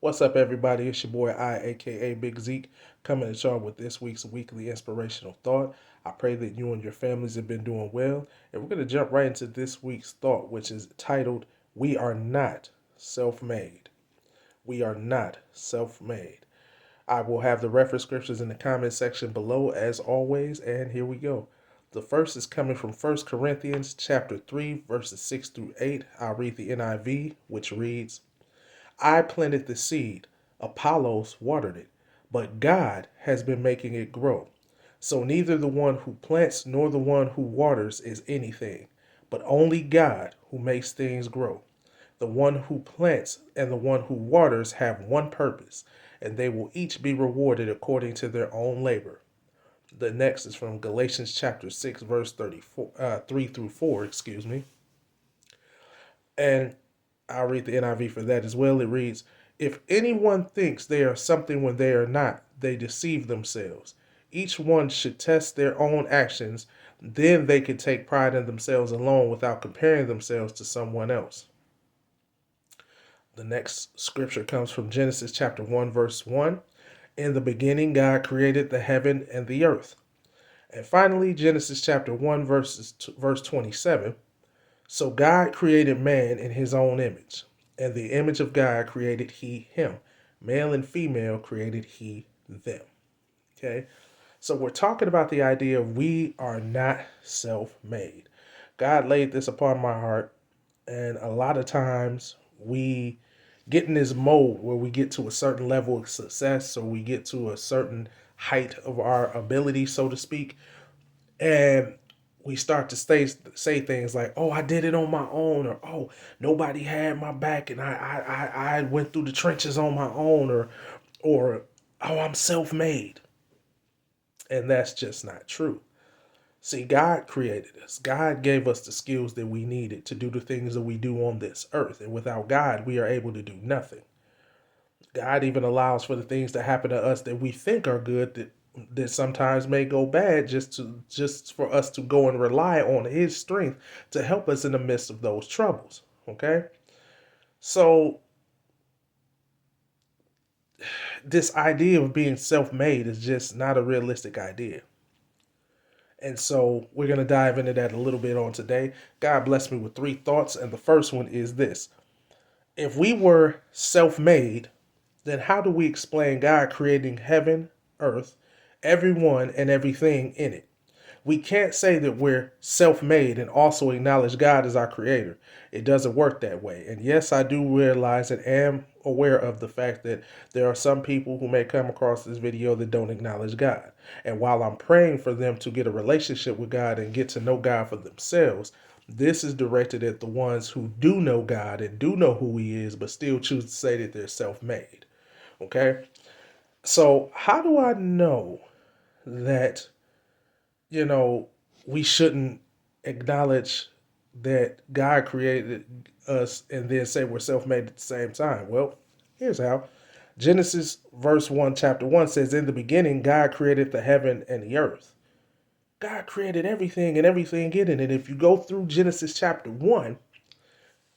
What's up, everybody? It's your boy aka Big Zeke, coming at y'all with this week's weekly inspirational thought. I pray that you and your families have been doing well. And we're going to jump right into this week's thought, which is titled, We Are Not Self Made. We are not self made. I will have the reference scriptures in the comment section below, as always, and here we go. The first is coming from First Corinthians chapter 3, verses 6 through 8. I'll read the NIV, which reads, I planted the seed, Apollos watered it, but God has been making it grow. So neither the one who plants nor the one who waters is anything, but only God who makes things grow. The one who plants and the one who waters have one purpose, and they will each be rewarded according to their own labor. The next is from Galatians chapter 6, verse 34, 3 through 4, excuse me. And I'll read the NIV for that as well. It reads, If anyone thinks they are something when they are not, they deceive themselves. Each one should test their own actions, then they can take pride in themselves alone without comparing themselves to someone else. The next scripture comes from Genesis chapter 1, verse 1. In the beginning, God created the heaven and the earth. And finally, Genesis chapter 1, verse 27. So God created man in his own image, and the image of God created he him. Male and female created he them. Okay? So we're talking about the idea of we are not self-made. God laid this upon my heart, and a lot of times we get in this mode where we get to a certain level of success, or we get to a certain height of our ability, so to speak, and we start to say things like, "Oh, I did it on my own," or "Oh, nobody had my back, and I went through the trenches on my own," or "Oh, I'm self-made," and that's just not true. See, God created us. God gave us the skills that we needed to do the things that we do on this earth, and without God, we are able to do nothing. God even allows for the things that happen to us that we think are good that sometimes may go bad just for us to go and rely on his strength to help us in the midst of those troubles. Okay? So this idea of being self-made is just not a realistic idea. And so we're going to dive into that a little bit on today. God blessed me with three thoughts, and the first one is this. If we were self-made, then how do we explain God creating heaven, earth, everyone, and everything in it? We can't say that we're self made and also acknowledge God as our creator. It doesn't work that way. And yes, I do realize and am aware of the fact that there are some people who may come across this video that don't acknowledge God. And while I'm praying for them to get a relationship with God and get to know God for themselves, this is directed at the ones who do know God and do know who He is, but still choose to say that they're self made. Okay? So, how do I know that, you know, we shouldn't acknowledge that God created us and then say we're self made at the same time? Well, here's how. Genesis verse 1, chapter 1 says, In the beginning, God created the heaven and the earth. God created everything and everything in it. And if you go through Genesis chapter 1,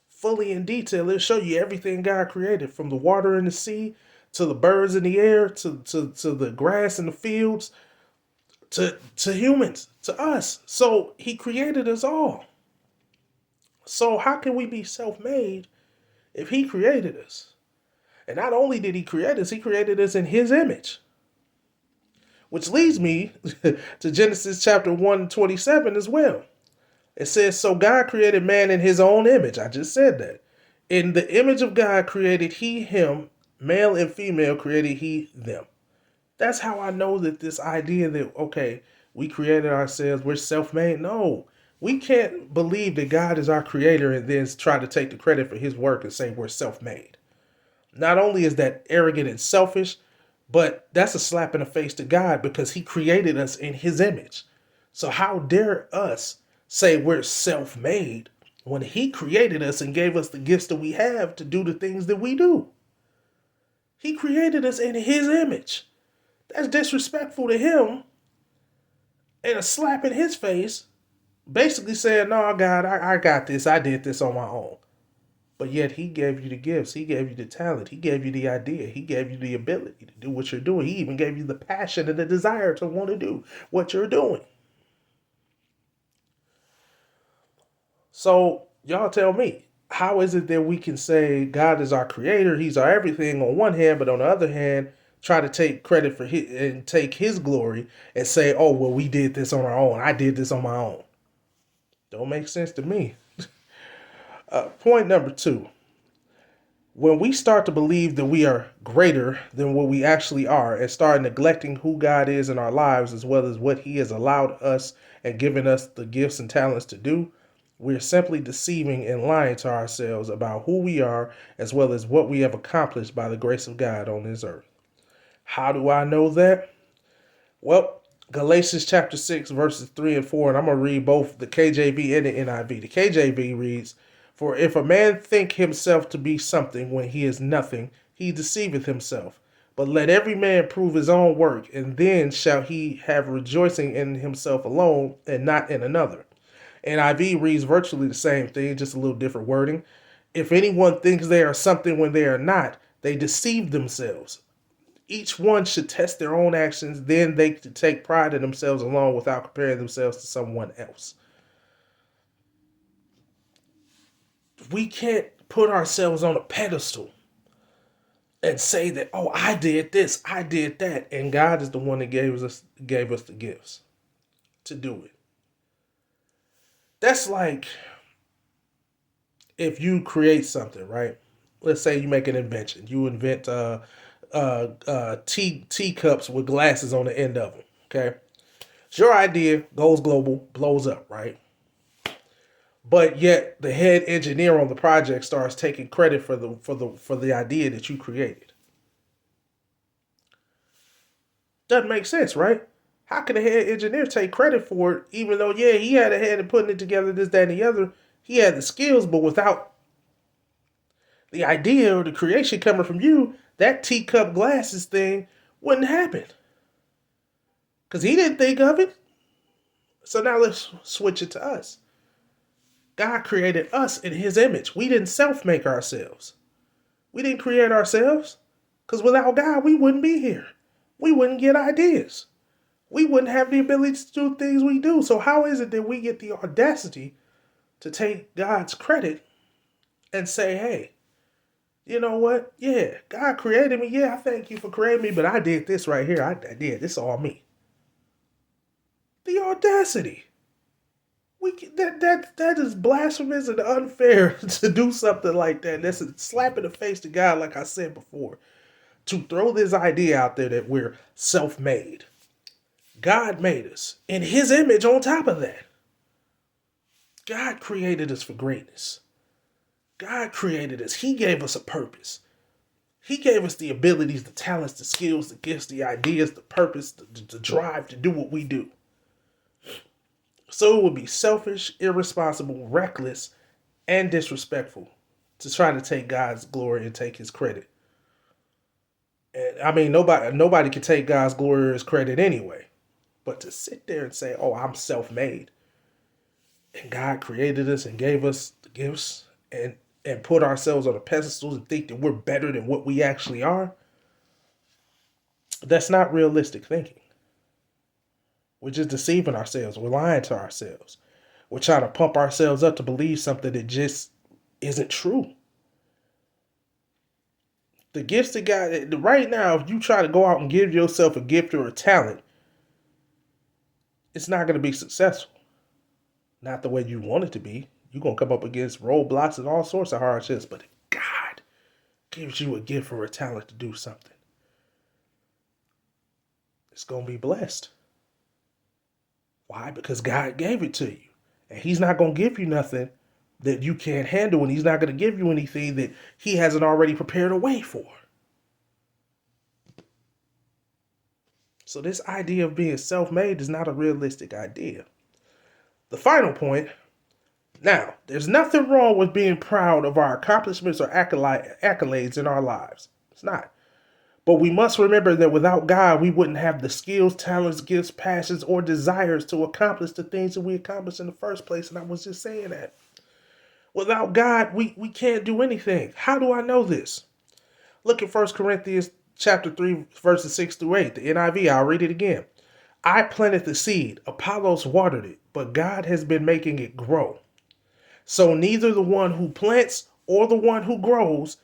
fully in detail, it'll show you everything God created, from the water in the sea to the birds in the air to the grass in the fields to humans, to us. So he created us all. So how can we be self-made if he created us? And not only did he create us, he created us in his image. Which leads me to Genesis chapter 1:27 as well. It says, So God created man in his own image. I just said that. In the image of God created he him, male and female created he them. That's how I know that this idea that, okay, we created ourselves, we're self-made. No, we can't believe that God is our creator and then try to take the credit for his work and say we're self-made. Not only is that arrogant and selfish, but that's a slap in the face to God because he created us in his image. So how dare us say we're self-made when he created us and gave us the gifts that we have to do the things that we do? He created us in his image. That's disrespectful to him and a slap in his face, basically saying, No, God, I got this. I did this on my own. But yet he gave you the gifts. He gave you the talent. He gave you the idea. He gave you the ability to do what you're doing. He even gave you the passion and the desire to want to do what you're doing. So y'all tell me, how is it that we can say God is our creator, he's our everything on one hand, but on the other hand, try to take credit for his and take his glory and say, oh, well, we did this on our own. I did this on my own. Don't make sense to me. Point number two. When we start to believe that we are greater than what we actually are and start neglecting who God is in our lives as well as what he has allowed us and given us the gifts and talents to do, we're simply deceiving and lying to ourselves about who we are as well as what we have accomplished by the grace of God on this earth. How do I know that? Well, Galatians chapter 6, verses 3 and 4, and I'm going to read both the KJV and the NIV. The KJV reads, "For if a man think himself to be something when he is nothing, he deceiveth himself. But let every man prove his own work, and then shall he have rejoicing in himself alone and not in another." NIV reads virtually the same thing, just a little different wording. "If anyone thinks they are something when they are not, they deceive themselves. Each one should test their own actions, then they can take pride in themselves alone without comparing themselves to someone else." We can't put ourselves on a pedestal and say that, oh, I did this, I did that, and God is the one that gave us the gifts to do it. That's like if you create something, right? Let's say you make an invention. You invent teacups with glasses on the end of them. Okay, it's your idea, goes global, blows up, right? But yet the head engineer on the project starts taking credit for the idea that you created. Doesn't make sense, right? How can the head engineer take credit for it, even though, yeah, he had a hand in putting it together, this, that, and the other. He had the skills, but without the idea or the creation coming from you, that teacup glasses thing wouldn't happen. Because he didn't think of it. So now let's switch it to us. God created us in his image. We didn't self-make ourselves. We didn't create ourselves. Because without God, we wouldn't be here. We wouldn't get ideas. We wouldn't have the ability to do things we do. So how is it that we get the audacity to take God's credit and say, hey, you know what? Yeah, God created me. Yeah, I thank you for creating me, but I did this right here. I did. This all me. The audacity. That is blasphemous and unfair to do something like that. That's a slap in the face to God, like I said before. To throw this idea out there that we're self-made. God made us in his image on top of that. God created us for greatness. God created us. He gave us a purpose. He gave us the abilities, the talents, the skills, the gifts, the ideas, the purpose, the drive to do what we do. So it would be selfish, irresponsible, reckless, and disrespectful to try to take God's glory and take his credit. And I mean, nobody can take God's glory or his credit anyway. But to sit there and say, oh, I'm self-made, and God created us and gave us the gifts and put ourselves on a pedestal and think that we're better than what we actually are, that's not realistic thinking. We're just deceiving ourselves. We're lying to ourselves. We're trying to pump ourselves up to believe something that just isn't true. The gifts that God, right now, if you try to go out and give yourself a gift or a talent, it's not going to be successful. Not the way you want it to be. You're going to come up against roadblocks and all sorts of hardships. But if God gives you a gift or a talent to do something, it's going to be blessed. Why? Because God gave it to you. And he's not going to give you nothing that you can't handle. And he's not going to give you anything that he hasn't already prepared a way for. So this idea of being self-made is not a realistic idea. The final point. Now, there's nothing wrong with being proud of our accomplishments or accolades in our lives. It's not. But we must remember that without God, we wouldn't have the skills, talents, gifts, passions, or desires to accomplish the things that we accomplished in the first place. And I was just saying that. Without God, we can't do anything. How do I know this? Look at 1 Corinthians chapter 3, verses 6 through 8. The NIV, I'll read it again. I planted the seed, Apollos watered it, but God has been making it grow. So neither the one who plants or the one who grows,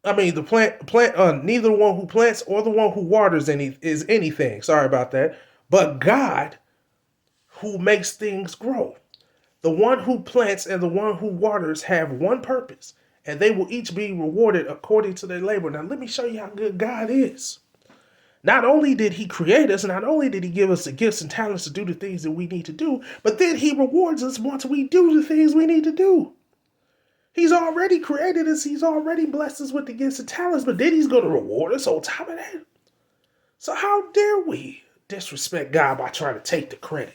neither the one who plants or the one who waters is anything. Sorry about that. But God who makes things grow. The one who plants and the one who waters have one purpose, and they will each be rewarded according to their labor. Now, let me show you how good God is. Not only did he create us, not only did he give us the gifts and talents to do the things that we need to do, but then he rewards us once we do the things we need to do. He's already created us. He's already blessed us with the gifts and talents, but then he's going to reward us on top of that. So how dare we disrespect God by trying to take the credit?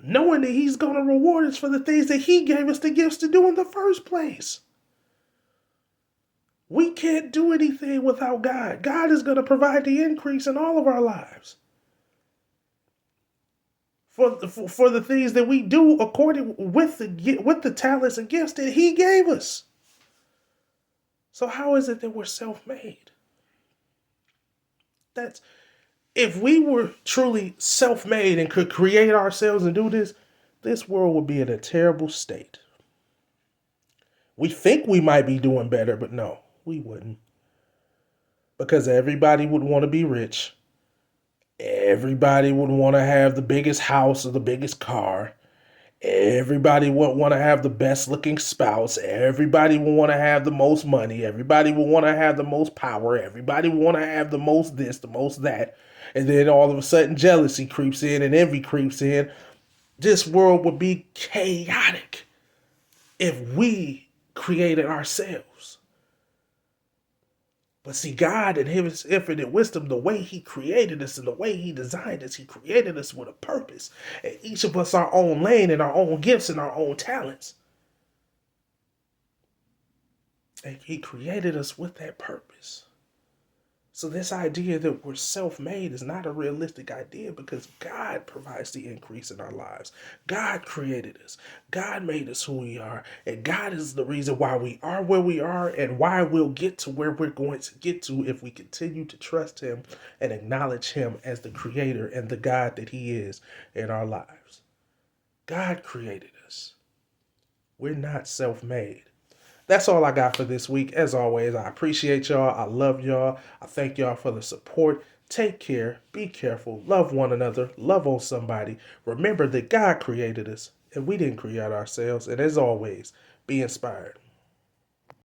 Knowing that he's going to reward us for the things that he gave us the gifts to do in the first place. We can't do anything without God. God is going to provide the increase in all of our lives. For the things that we do according with the talents and gifts that he gave us. So how is it that we're self-made? If we were truly self-made and could create ourselves and do this world would be in a terrible state. We think we might be doing better, but no, we wouldn't. Because everybody would want to be rich. Everybody would want to have the biggest house or the biggest car. Everybody would want to have the best looking spouse. Everybody would want to have the most money. Everybody would want to have the most power. Everybody would want to have the most this, the most that. And then all of a sudden jealousy creeps in and envy creeps in. This world would be chaotic if we created ourselves. But see, God in his infinite wisdom, the way he created us and the way he designed us, he created us with a purpose. And each of us our own lane and our own gifts and our own talents. And he created us with that purpose. So this idea that we're self-made is not a realistic idea because God provides the increase in our lives. God created us. God made us who we are. And God is the reason why we are where we are and why we'll get to where we're going to get to if we continue to trust him and acknowledge him as the creator and the God that he is in our lives. God created us. We're not self-made. That's all I got for this week. As always, I appreciate y'all. I love y'all. I thank y'all for the support. Take care. Be careful. Love one another. Love on somebody. Remember that God created us and we didn't create ourselves. And as always, be inspired.